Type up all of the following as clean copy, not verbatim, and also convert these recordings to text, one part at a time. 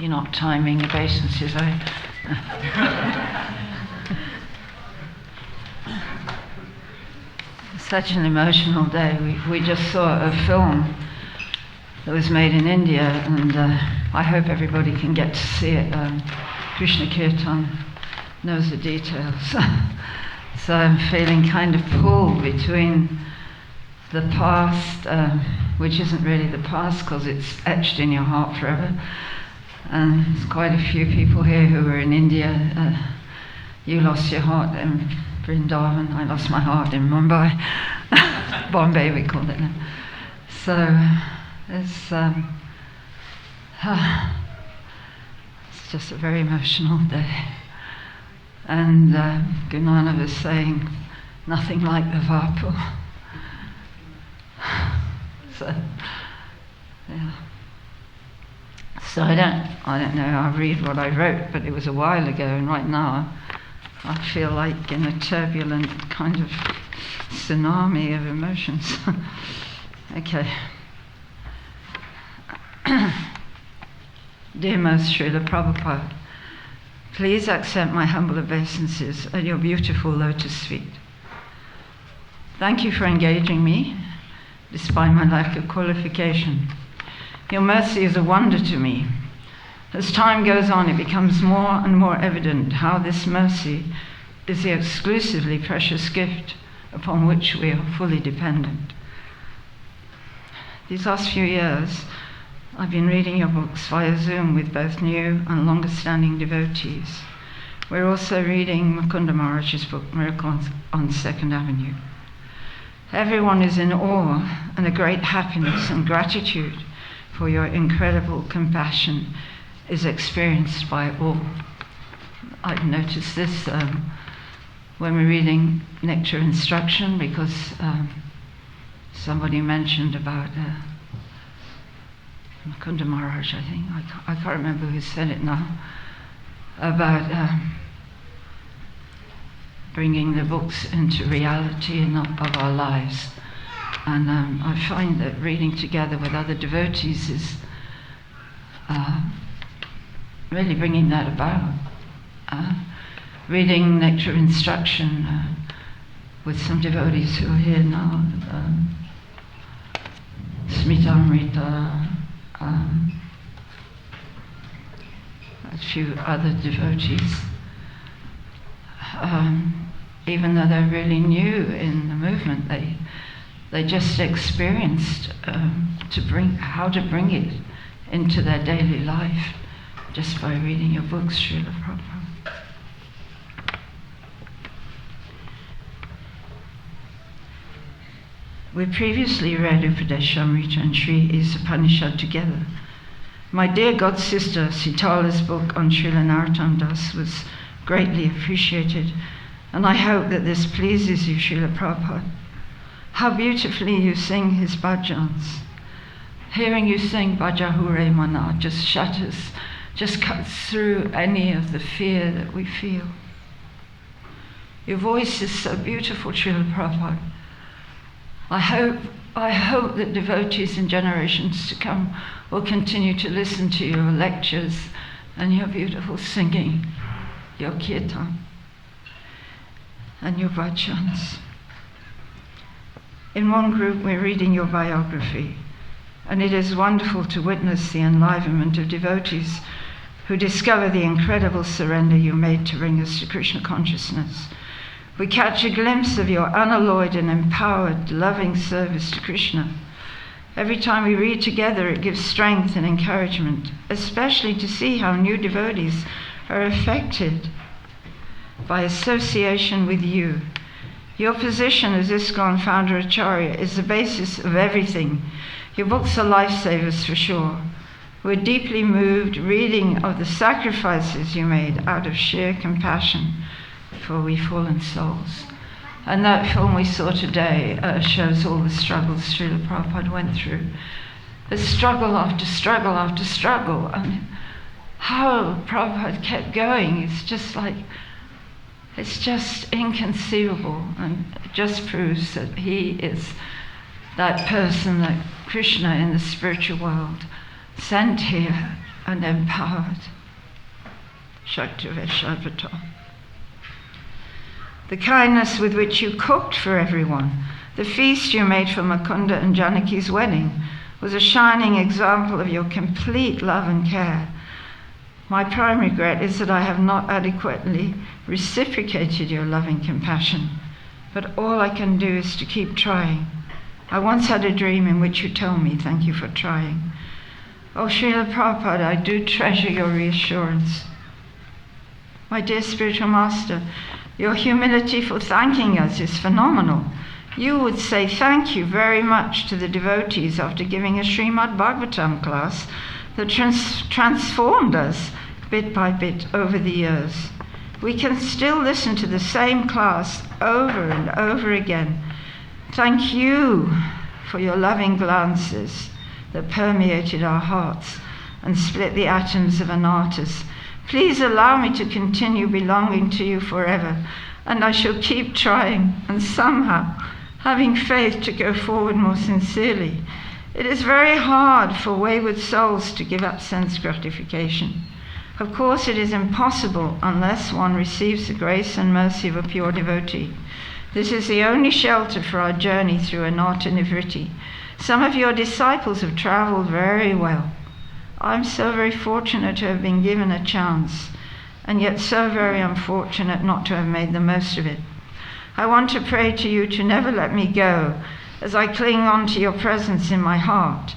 You're not timing obeisances, are you? Such an emotional day. We just saw a film that was made in India, and I hope everybody can get to see it. Krishna Kirtan knows the details. So I'm feeling kind of pulled between the past, which isn't really the past because it's etched in your heart forever. And there's quite a few people here who were in India. You lost your heart in Vrindavan, I lost my heart in Mumbai. Bombay we call it now. So it's just a very emotional day. And Gunana was saying, nothing like the Vapu. So, yeah. So I don't know, I'll read what I wrote, but it was a while ago, and right now I feel like in a turbulent kind of tsunami of emotions. Okay. Dear most Srila Prabhupada, please accept my humble obeisances at your beautiful lotus feet. Thank you for engaging me, despite my lack of qualification. Your mercy is a wonder to me. As time goes on, it becomes more and more evident how this mercy is the exclusively precious gift upon which we are fully dependent. These last few years, I've been reading your books via Zoom with both new and longer-standing devotees. We're also reading Mukunda Maharaj's book, Miracles on 2nd Avenue. Everyone is in awe and a great happiness and gratitude for your incredible compassion is experienced by all. I've noticed this when we're reading Nectar Instruction, because somebody mentioned about Mukunda Maharaj, I think, I can't remember who said it now, about bringing the books into reality of our lives. And I find that reading together with other devotees is really bringing that about. Reading Nectar Instruction with some devotees who are here now, Smita, a few other devotees, even though they're really new in the movement, they just experienced how to bring it into their daily life just by reading your books, Srila Prabhupada. We previously read Upadeshamrita and Sri Isapanishad together. My dear god sister Sitala's book on Srila Narottam Das was greatly appreciated, and I hope that this pleases you, Srila Prabhupada. How beautifully you sing his bhajans. Hearing you sing Bhaja Hure Mana just cuts through any of the fear that we feel. Your voice is so beautiful, Srila Prabhupada. I hope that devotees in generations to come will continue to listen to your lectures and your beautiful singing, your kirtan, and your bhajans. In one group, we're reading your biography, and it is wonderful to witness the enlivenment of devotees who discover the incredible surrender you made to bring us to Krishna consciousness. We catch a glimpse of your unalloyed and empowered, loving service to Krishna. Every time we read together, it gives strength and encouragement, especially to see how new devotees are affected by association with you. Your position as ISKCON founder Acharya is the basis of everything. Your books are lifesavers for sure. We're deeply moved reading of the sacrifices you made out of sheer compassion for we fallen souls. And that film we saw today shows all the struggles Srila Prabhupada went through. The struggle after struggle after struggle. And how Prabhupada kept going is just like, it's just inconceivable, and it just proves that he is that person that Krishna in the spiritual world sent here and empowered. Shakti Veshavata. The kindness with which you cooked for everyone, the feast you made for Mukunda and Janaki's wedding, was a shining example of your complete love and care. My primary regret is that I have not adequately reciprocated your loving compassion, but all I can do is to keep trying. I once had a dream in which you told me, thank you for trying. Oh, Srila Prabhupada, I do treasure your reassurance. My dear spiritual master, your humility for thanking us is phenomenal. You would say thank you very much to the devotees after giving a Srimad Bhagavatam class that transformed us bit by bit over the years. We can still listen to the same class over and over again. Thank you for your loving glances that permeated our hearts and split the atoms of anartas. Please allow me to continue belonging to you forever, and I shall keep trying and somehow having faith to go forward more sincerely. It is very hard for wayward souls to give up sense gratification. Of course, it is impossible unless one receives the grace and mercy of a pure devotee. This is the only shelter for our journey through anarta nivritti. Some of your disciples have traveled very well. I'm so very fortunate to have been given a chance, and yet so very unfortunate not to have made the most of it. I want to pray to you to never let me go, as I cling on to your presence in my heart.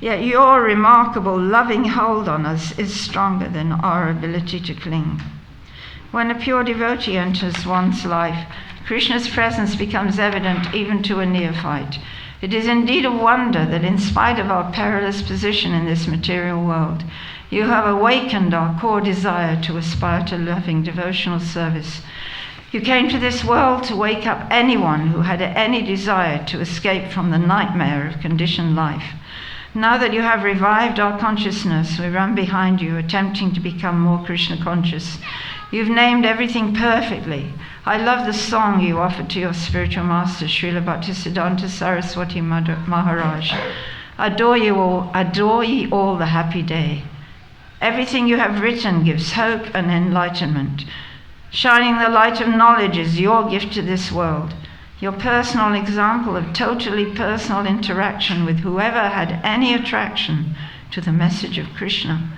Yet your remarkable loving hold on us is stronger than our ability to cling. When a pure devotee enters one's life, Krishna's presence becomes evident even to a neophyte. It is indeed a wonder that in spite of our perilous position in this material world, you have awakened our core desire to aspire to loving devotional service. You came to this world to wake up anyone who had any desire to escape from the nightmare of conditioned life. Now that you have revived our consciousness, we run behind you, attempting to become more Krishna conscious. You've named everything perfectly. I love the song you offered to your spiritual master, Srila Bhaktisiddhanta Saraswati Maharaj. Adore ye all the happy day. Everything you have written gives hope and enlightenment. Shining the light of knowledge is your gift to this world. Your personal example of totally personal interaction with whoever had any attraction to the message of Krishna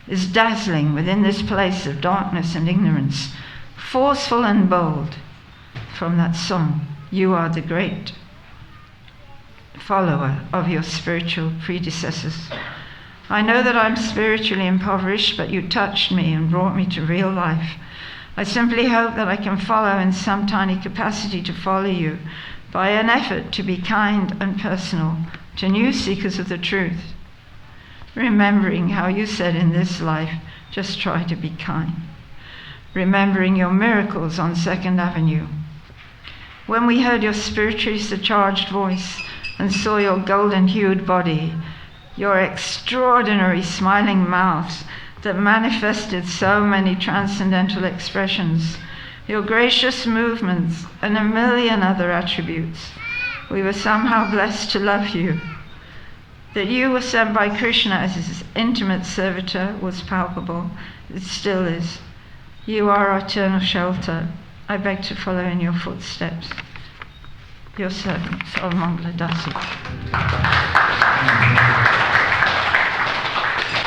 is dazzling within this place of darkness and ignorance, forceful and bold. From that song, you are the great follower of your spiritual predecessors. I know that I'm spiritually impoverished, but you touched me and brought me to real life. I simply hope that I can follow in some tiny capacity to follow you by an effort to be kind and personal to new seekers of the truth, remembering how you said in this life, just try to be kind. Remembering your miracles on 2nd Avenue. When we heard your spiritually surcharged voice and saw your golden-hued body, your extraordinary smiling mouth that manifested so many transcendental expressions, your gracious movements, and a million other attributes, we were somehow blessed to love you. That you were sent by Krishna as his intimate servitor was palpable. It still is. You are our eternal shelter. I beg to follow in your footsteps. Your servant, Sarva Mangala, dasi.